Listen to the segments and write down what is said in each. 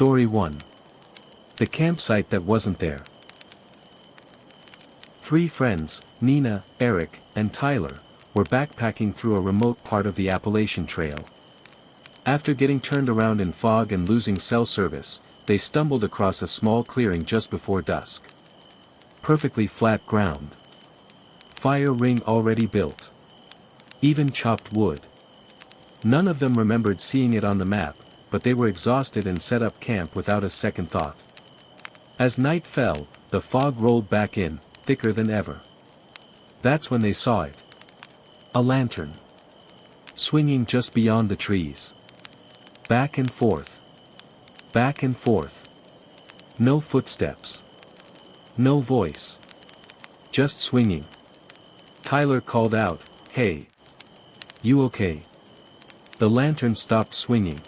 Story 1. The campsite that wasn't there. Three friends, Nina, Eric, and Tyler, were backpacking through a remote part of the Appalachian Trail. After getting turned around in fog and losing cell service, they stumbled across a small clearing just before dusk. Perfectly flat ground. Fire ring already built. Even chopped wood. None of them remembered seeing it on the map, but they were exhausted and set up camp without a second thought. As night fell, the fog rolled back in, thicker than ever. That's when they saw it. A lantern. Swinging just beyond the trees. Back and forth. Back and forth. No footsteps. No voice. Just swinging. Tyler called out, "Hey. You okay?" The lantern stopped swinging.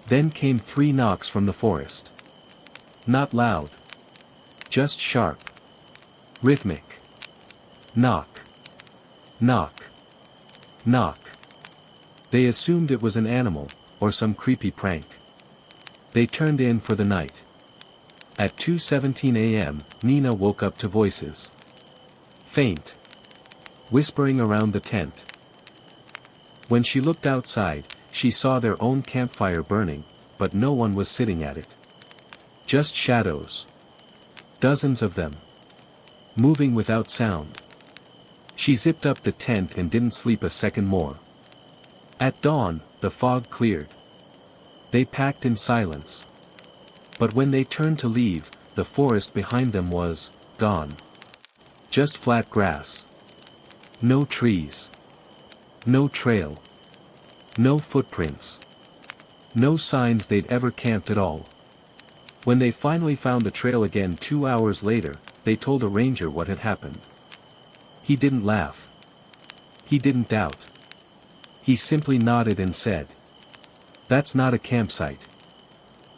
Then came 3 knocks from the forest. Not loud. Just sharp. Rhythmic. Knock. Knock. Knock. They assumed it was an animal, or some creepy prank. They turned in for the night. At 2:17 a.m., Nina woke up to voices. Faint. Whispering around the tent. When she looked outside, she saw their own campfire burning, but no one was sitting at it. Just shadows. Dozens of them. Moving without sound. She zipped up the tent and didn't sleep a second more. At dawn, the fog cleared. They packed in silence. But when they turned to leave, the forest behind them was gone. Just flat grass. No trees. No trail. No footprints. No signs they'd ever camped at all. When they finally found the trail again 2 hours later, they told a ranger what had happened. He didn't laugh. He didn't doubt. He simply nodded and said, "That's not a campsite.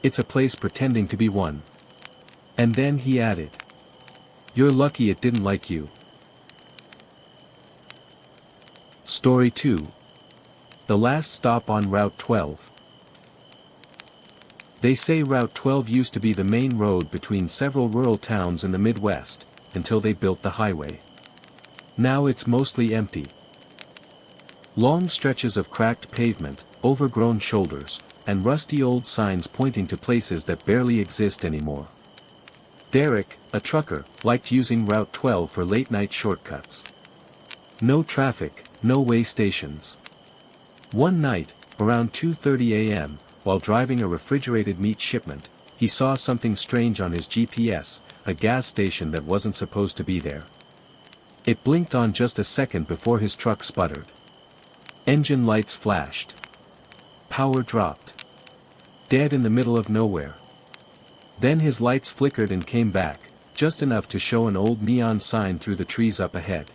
It's a place pretending to be one." And then he added, "You're lucky it didn't like you." Story 2. The last stop on Route 12. They say Route 12 used to be the main road between several rural towns in the Midwest, until they built the highway. Now it's mostly empty. Long stretches of cracked pavement, overgrown shoulders, and rusty old signs pointing to places that barely exist anymore. Derek, a trucker, liked using Route 12 for late-night shortcuts. No traffic, no way stations. One night, around 2:30 a.m., while driving a refrigerated meat shipment, he saw something strange on his GPS, a gas station that wasn't supposed to be there. It blinked on just a second before his truck sputtered. Engine lights flashed. Power dropped. Dead in the middle of nowhere. Then his lights flickered and came back, just enough to show an old neon sign through the trees up ahead.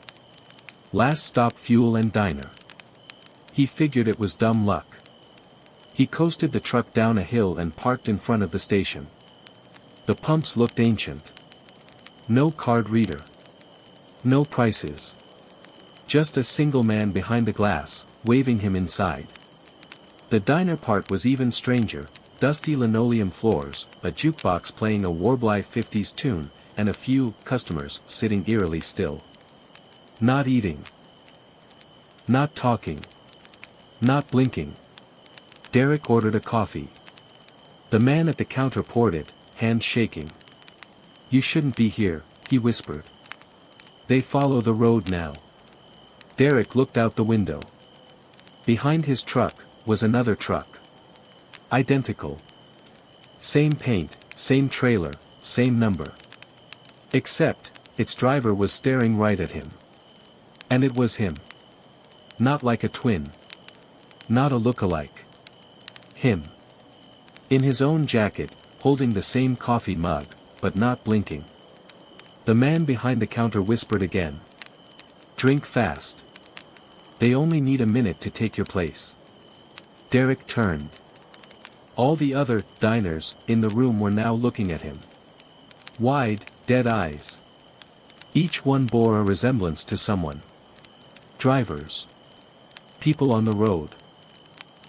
Last stop fuel and diner. He figured it was dumb luck. He coasted the truck down a hill and parked in front of the station. The pumps looked ancient. No card reader. No prices. Just a single man behind the glass, waving him inside. The diner part was even stranger, dusty linoleum floors, a jukebox playing a warbly 50s tune, and a few customers sitting eerily still. Not eating. Not talking. Not blinking. Derek ordered a coffee. The man at the counter poured it, hand shaking. "You shouldn't be here," he whispered. "They follow the road now." Derek looked out the window. Behind his truck was another truck. Identical. Same paint, same trailer, same number. Except, its driver was staring right at him. And it was him. Not like a twin. Not a look-alike. Him. In his own jacket, holding the same coffee mug, but not blinking. The man behind the counter whispered again. "Drink fast. They only need a minute to take your place." Derek turned. All the other diners in the room were now looking at him. Wide, dead eyes. Each one bore a resemblance to someone. Drivers. People on the road.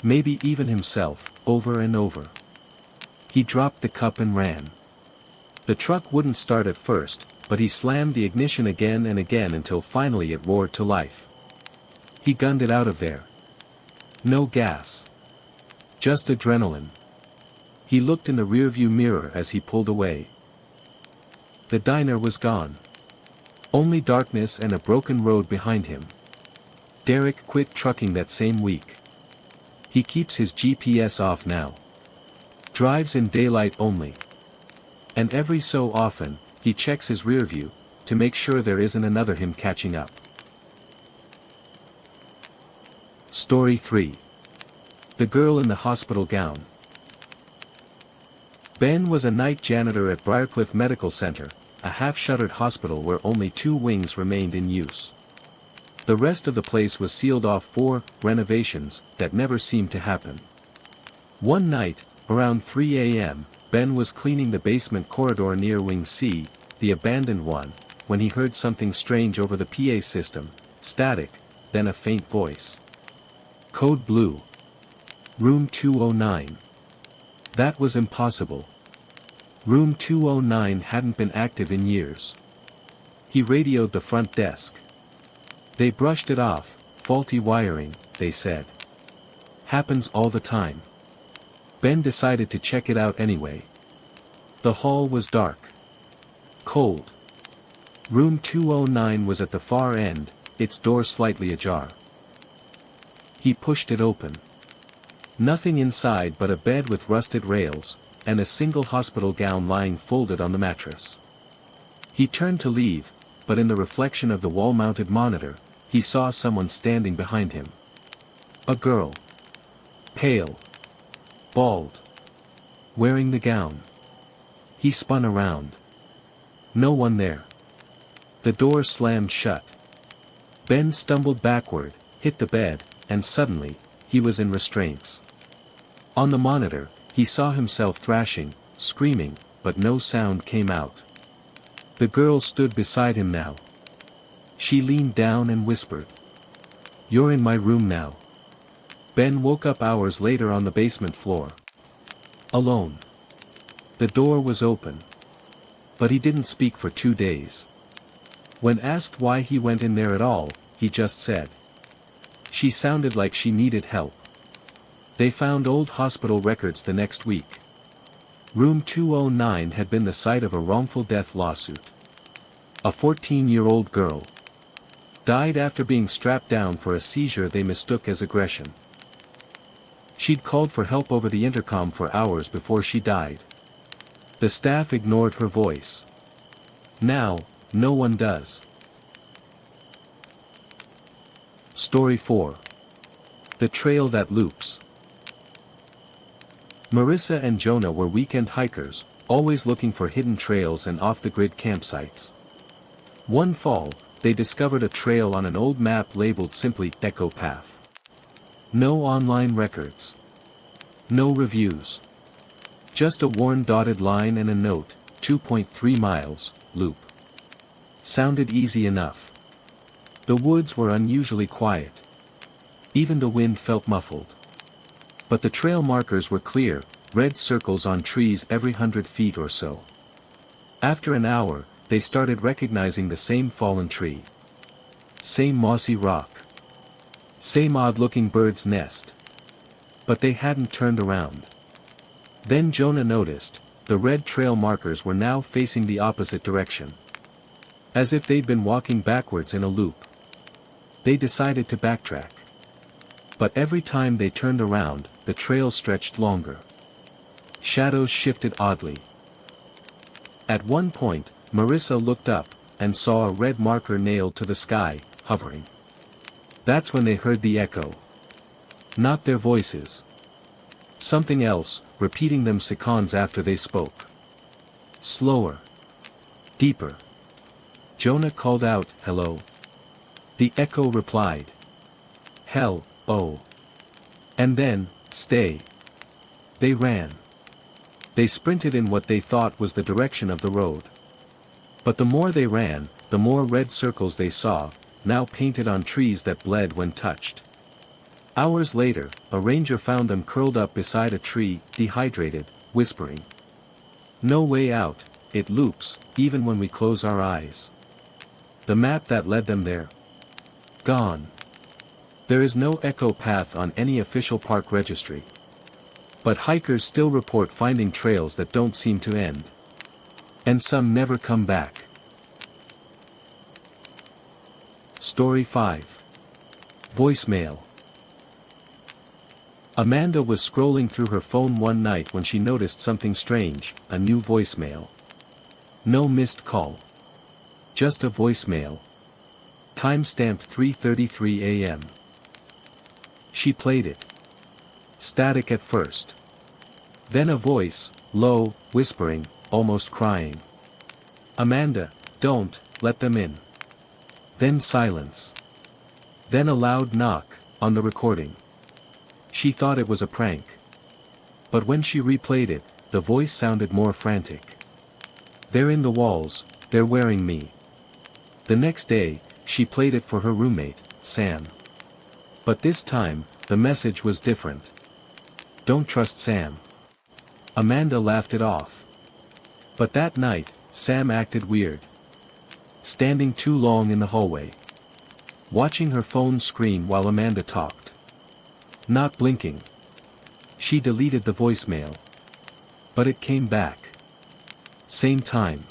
Maybe even himself, over and over. He dropped the cup and ran. The truck wouldn't start at first, but he slammed the ignition again and again until finally it roared to life. He gunned it out of there. No gas. Just adrenaline. He looked in the rearview mirror as he pulled away. The diner was gone. Only darkness and a broken road behind him. Derek quit trucking that same week. He keeps his GPS off now. Drives in daylight only. And every so often, he checks his rearview, to make sure there isn't another him catching up. Story 3. The Girl in the Hospital Gown. Ben was a night janitor at Briarcliff Medical Center, a half-shuttered hospital where only 2 wings remained in use. The rest of the place was sealed off for renovations that never seemed to happen. One night, around 3 a.m., Ben was cleaning the basement corridor near Wing C, the abandoned one, when he heard something strange over the PA system, static, then a faint voice. Code Blue. Room 209. That was impossible. Room 209 hadn't been active in years. He radioed the front desk. They brushed it off, faulty wiring, they said. Happens all the time. Ben decided to check it out anyway. The hall was dark. Cold. Room 209 was at the far end, its door slightly ajar. He pushed it open. Nothing inside but a bed with rusted rails, and a single hospital gown lying folded on the mattress. He turned to leave, but in the reflection of the wall-mounted monitor, he saw someone standing behind him. A girl. Pale. Bald. Wearing the gown. He spun around. No one there. The door slammed shut. Ben stumbled backward, hit the bed, and suddenly, he was in restraints. On the monitor, he saw himself thrashing, screaming, but no sound came out. The girl stood beside him now. She leaned down and whispered. "You're in my room now." Ben woke up hours later on the basement floor. Alone. The door was open. But he didn't speak for 2 days. When asked why he went in there at all, he just said. She sounded like she needed help. They found old hospital records the next week. Room 209 had been the site of a wrongful death lawsuit. A 14-year-old girl died after being strapped down for a seizure they mistook as aggression. She'd called for help over the intercom for hours before she died. The staff ignored her voice. Now, no one does. Story 4. The Trail That Loops. Marissa and Jonah were weekend hikers, always looking for hidden trails and off-the-grid campsites. One fall, they discovered a trail on an old map labeled simply Echo Path. No online records. No reviews. Just a worn dotted line and a note, 2.3 miles, loop. Sounded easy enough. The woods were unusually quiet. Even the wind felt muffled. But the trail markers were clear, red circles on trees every 100 feet or so. After an hour, they started recognizing the same fallen tree. Same mossy rock. Same odd-looking bird's nest. But they hadn't turned around. Then Jonah noticed, the red trail markers were now facing the opposite direction. As if they'd been walking backwards in a loop. They decided to backtrack. But every time they turned around, the trail stretched longer. Shadows shifted oddly. At one point, Marissa looked up, and saw a red marker nailed to the sky, hovering. That's when they heard the echo. Not their voices. Something else, repeating them seconds after they spoke. Slower. Deeper. Jonah called out, "Hello." The echo replied. "Hell, oh." And then, "Stay." They ran. They sprinted in what they thought was the direction of the road. But the more they ran, the more red circles they saw, now painted on trees that bled when touched. Hours later, a ranger found them curled up beside a tree, dehydrated, whispering. No way out, it loops, even when we close our eyes. The map that led them there. Gone. There is no echo path on any official park registry. But hikers still report finding trails that don't seem to end. And some never come back. Story 5. Voicemail. Amanda was scrolling through her phone one night when she noticed something strange, a new voicemail. No missed call. Just a voicemail. Time-stamped 3:33 a.m. She played it. Static at first. Then a voice, low, whispering, almost crying. Amanda, don't, let them in. Then silence. Then a loud knock, on the recording. She thought it was a prank. But when she replayed it, the voice sounded more frantic. They're in the walls, they're wearing me. The next day, she played it for her roommate, Sam. But this time, the message was different. Don't trust Sam. Amanda laughed it off. But that night, Sam acted weird. Standing too long in the hallway. Watching her phone screen while Amanda talked. Not blinking. She deleted the voicemail. But it came back. Same time.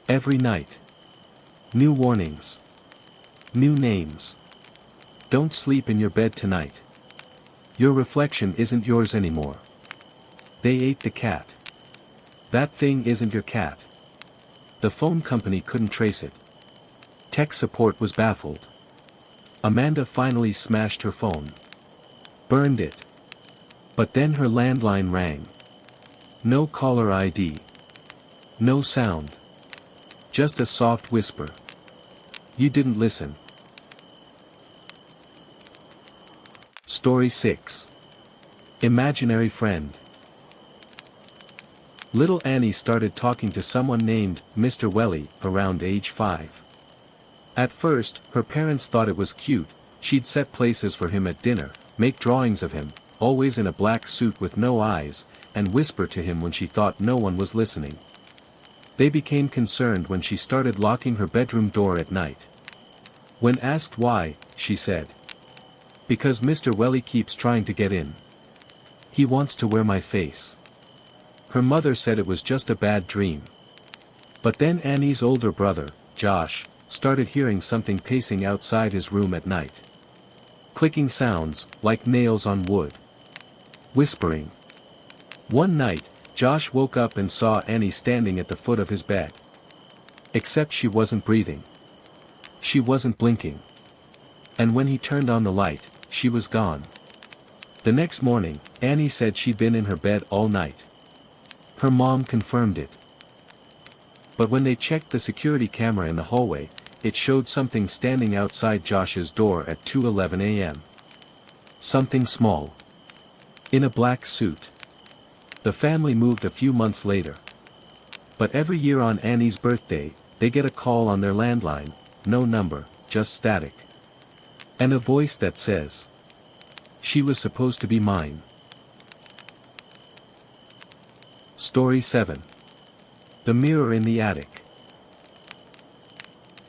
Every night. New warnings. New names. Don't sleep in your bed tonight. Your reflection isn't yours anymore. They ate the cat. That thing isn't your cat. The phone company couldn't trace it. Tech support was baffled. Amanda finally smashed her phone. Burned it. But then her landline rang. No caller ID. No sound. Just a soft whisper. You didn't listen. Story 6. Imaginary Friend. Little Annie started talking to someone named Mr. Welly around age 5. At first, her parents thought it was cute. She'd set places for him at dinner, make drawings of him, always in a black suit with no eyes, and whisper to him when she thought no one was listening. They became concerned when she started locking her bedroom door at night. When asked why, she said, "Because Mr. Welly keeps trying to get in. He wants to wear my face." Her mother said it was just a bad dream. But then Annie's older brother, Josh, started hearing something pacing outside his room at night. Clicking sounds, like nails on wood. Whispering. One night, Josh woke up and saw Annie standing at the foot of his bed. Except she wasn't breathing. She wasn't blinking. And when he turned on the light, she was gone. The next morning, Annie said she'd been in her bed all night. Her mom confirmed it. But when they checked the security camera in the hallway, it showed something standing outside Josh's door at 2:11 a.m. Something small. In a black suit. The family moved a few months later. But every year on Annie's birthday, they get a call on their landline, no number, just static. And a voice that says, "She was supposed to be mine." Story 7. The Mirror in the Attic.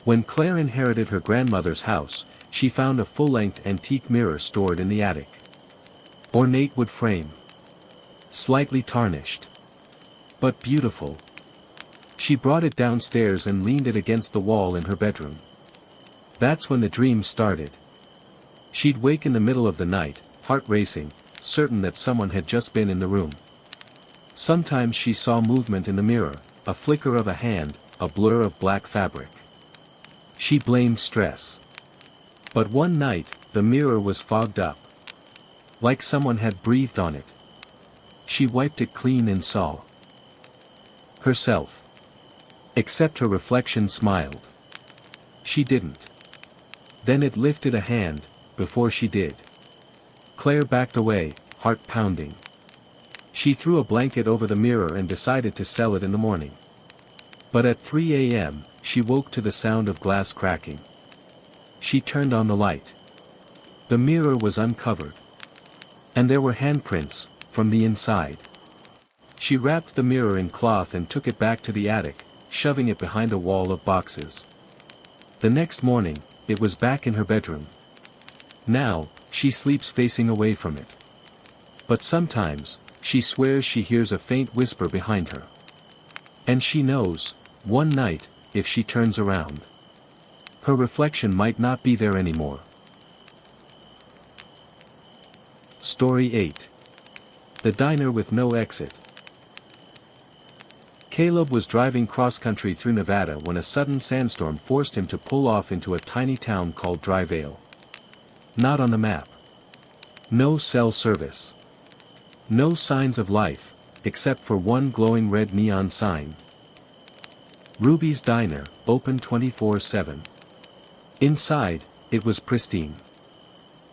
When Claire inherited her grandmother's house, she found a full-length antique mirror stored in the attic. Ornate wood frame. Slightly tarnished. But beautiful. She brought it downstairs and leaned it against the wall in her bedroom. That's when the dream started. She'd wake in the middle of the night, heart racing, certain that someone had just been in the room. Sometimes she saw movement in the mirror, a flicker of a hand, a blur of black fabric. She blamed stress. But one night, the mirror was fogged up. Like someone had breathed on it. She wiped it clean and saw herself. Except her reflection smiled. She didn't. Then it lifted a hand, before she did. Claire backed away, heart pounding. She threw a blanket over the mirror and decided to sell it in the morning. But at 3 a.m., she woke to the sound of glass cracking. She turned on the light. The mirror was uncovered. And there were handprints, from the inside. She wrapped the mirror in cloth and took it back to the attic, shoving it behind a wall of boxes. The next morning, it was back in her bedroom. Now, she sleeps facing away from it. But sometimes, she swears she hears a faint whisper behind her. And she knows, one night, if she turns around, her reflection might not be there anymore. Story 8. The Diner with No Exit. Caleb was driving cross-country through Nevada when a sudden sandstorm forced him to pull off into a tiny town called Dry Vale. Not on the map. No cell service. No signs of life, except for one glowing red neon sign. Ruby's Diner, open 24/7. Inside, it was pristine.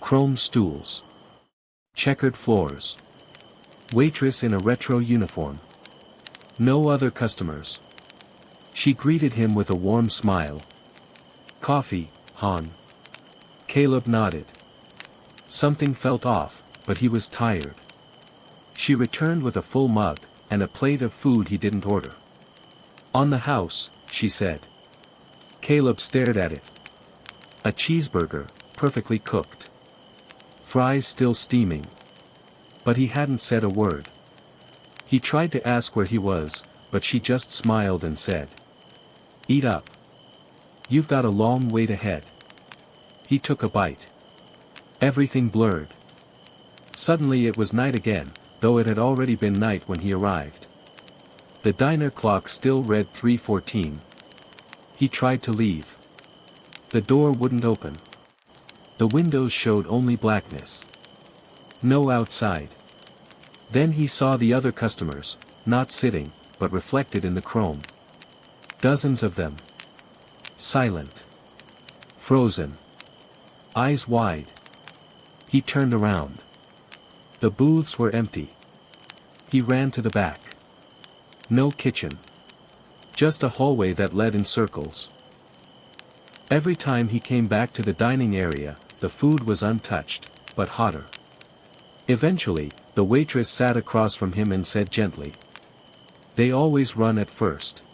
Chrome stools. Checkered floors. Waitress in a retro uniform. No other customers. She greeted him with a warm smile. "Coffee, hon?" Caleb nodded. Something felt off, but he was tired. She returned with a full mug, and a plate of food he didn't order. "On the house," she said. Caleb stared at it. A cheeseburger, perfectly cooked. Fries still steaming. But he hadn't said a word. He tried to ask where he was, but she just smiled and said, "Eat up. You've got a long wait ahead." He took a bite. Everything blurred. Suddenly it was night again, though it had already been night when he arrived. The diner clock still read 3:14. He tried to leave. The door wouldn't open. The windows showed only blackness. No outside. Then he saw the other customers, not sitting, but reflected in the chrome. Dozens of them. Silent. Frozen. Eyes wide. He turned around. The booths were empty. He ran to the back. No kitchen. Just a hallway that led in circles. Every time he came back to the dining area, the food was untouched, but hotter. Eventually, the waitress sat across from him and said gently, "They always run at first.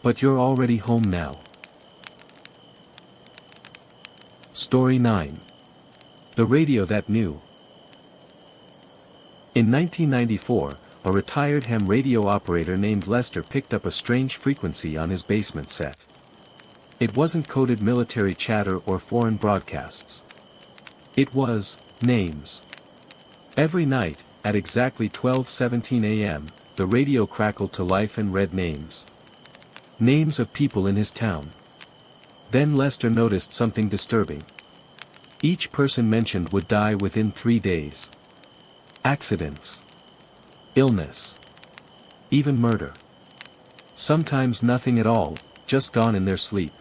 But you're already home now." Story 9. The Radio That Knew. In 1994, a retired ham radio operator named Lester picked up a strange frequency on his basement set. It wasn't coded military chatter or foreign broadcasts. It was names. Every night, at exactly 12:17 a.m., the radio crackled to life and read names. Names of people in his town. Then Lester noticed something disturbing. Each person mentioned would die within 3 days. Accidents. Illness. Even murder. Sometimes nothing at all, just gone in their sleep.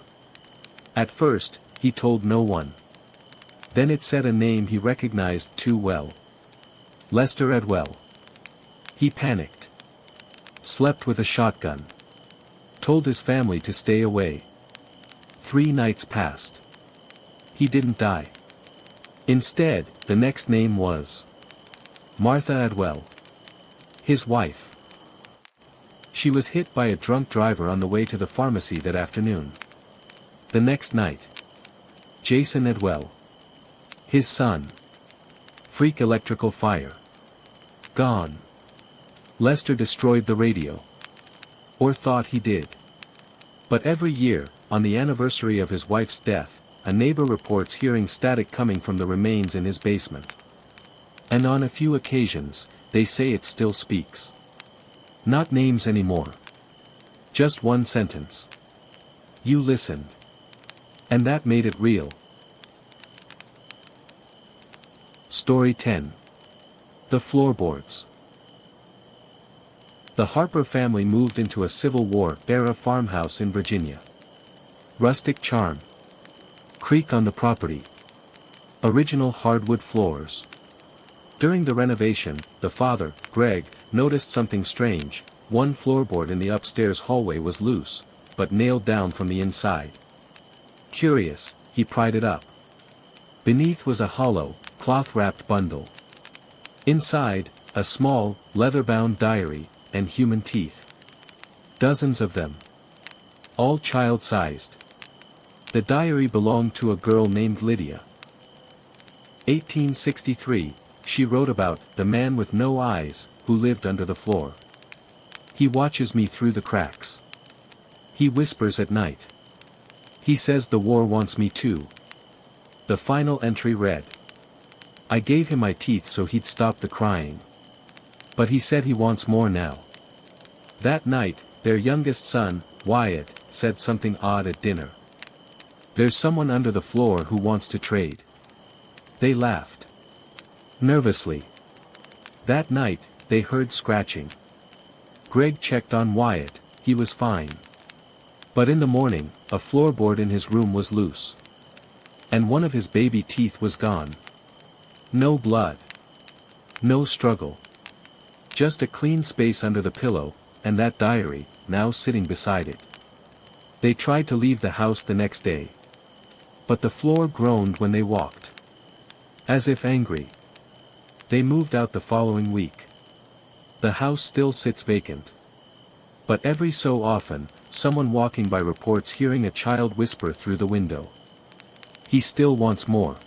At first, he told no one. Then it said a name he recognized too well. Lester Edwell. He panicked. Slept with a shotgun. Told his family to stay away. 3 nights passed. He didn't die. Instead, the next name was Martha Edwell. His wife. She was hit by a drunk driver on the way to the pharmacy that afternoon. The next night. Jason Edwell. His son. Freak electrical fire. Gone. Lester destroyed the radio. Or thought he did. But every year, on the anniversary of his wife's death, a neighbor reports hearing static coming from the remains in his basement. And on a few occasions, they say it still speaks. Not names anymore. Just one sentence. You listened. And that made it real. Story 10. The Floorboards. The Harper family moved into a Civil War-era farmhouse in Virginia. Rustic charm. Creek on the property. Original hardwood floors. During the renovation, the father, Greg, noticed something strange. One floorboard in the upstairs hallway was loose, but nailed down from the inside. Curious, he pried it up. Beneath was a hollow, cloth-wrapped bundle. Inside, a small, leather-bound diary, and human teeth. Dozens of them. All child-sized. The diary belonged to a girl named Lydia. 1863, she wrote about the man with no eyes, who lived under the floor. He watches me through the cracks. He whispers at night. He says the war wants me too. The final entry read. I gave him my teeth so he'd stop the crying. But he said he wants more now. That night, their youngest son, Wyatt, said something odd at dinner. There's someone under the floor who wants to trade. They laughed. Nervously. That night, they heard scratching. Greg checked on Wyatt, he was fine. But in the morning, a floorboard in his room was loose. And one of his baby teeth was gone. No blood. No struggle. Just a clean space under the pillow, and that diary, now sitting beside it. They tried to leave the house the next day. But the floor groaned when they walked. As if angry. They moved out the following week. The house still sits vacant. But every so often, someone walking by reports hearing a child whisper through the window. He still wants more.